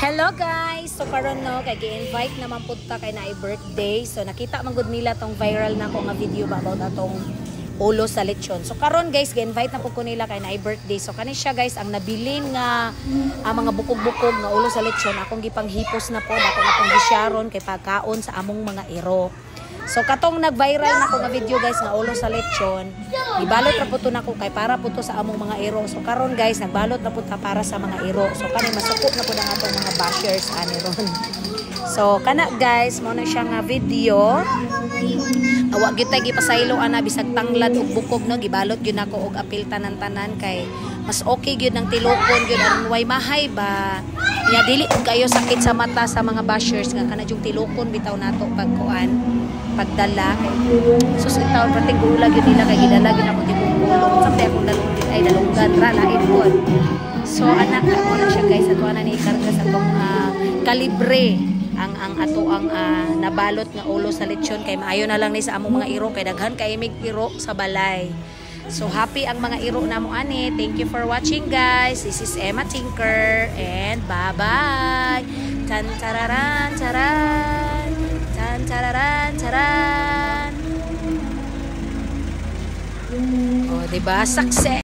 Hello guys! So karon no, kay gi-invite naman pud ta kay naay birthday. So nakita man gud nila tong viral na ko nga video ba about atong ulo sa lechon. So karon guys, gi-invite na pud ko nila kay naay birthday. So kani siya guys ang nabilin nga mga bukog-bukog nga ulo sa lechon akong gipanghipos na po dako na kong gisyaron kay pagkaon sa among mga iro. So katong nag-viral na ko nga video guys nga ulo sa lechon, ibalot ra pud nako kay para pud to sa among mga iro. So karon guys, nagbalot na pud ta para sa mga iro. So kani masukop na pud ang atong mga bashers ani ron. So kana guys, mo na siya nga video. Awa gyud tay gipasaylo ana bisag tanglad ug bukog no, gibalot gyud nako og apil tanan-tanan kay mas okay gyud ng tilokon gyud aron way mahay ba. Ya dili kayo sakit sa mata sa mga bashers nga kana jung tilokon bitaw nato pagkuan pagdala kay susunod taon pating gula gyud nila kay gidala gyud ako tibong ulo samtay akong dalunggan ra lain pod. So anak ako na siya guys ato na ni karga sa tong kalibre ang ato ang nabalot nga ulo sa lechon kay maayo na lang ni sa among mga iro kay daghan kay mig iro sa balay. So happy ang mga iro namo ani. Thank you for watching guys. This is Emma Tinker and bye bye. Tan tararan taran. Tan tararan taran. Oh, diba? Success.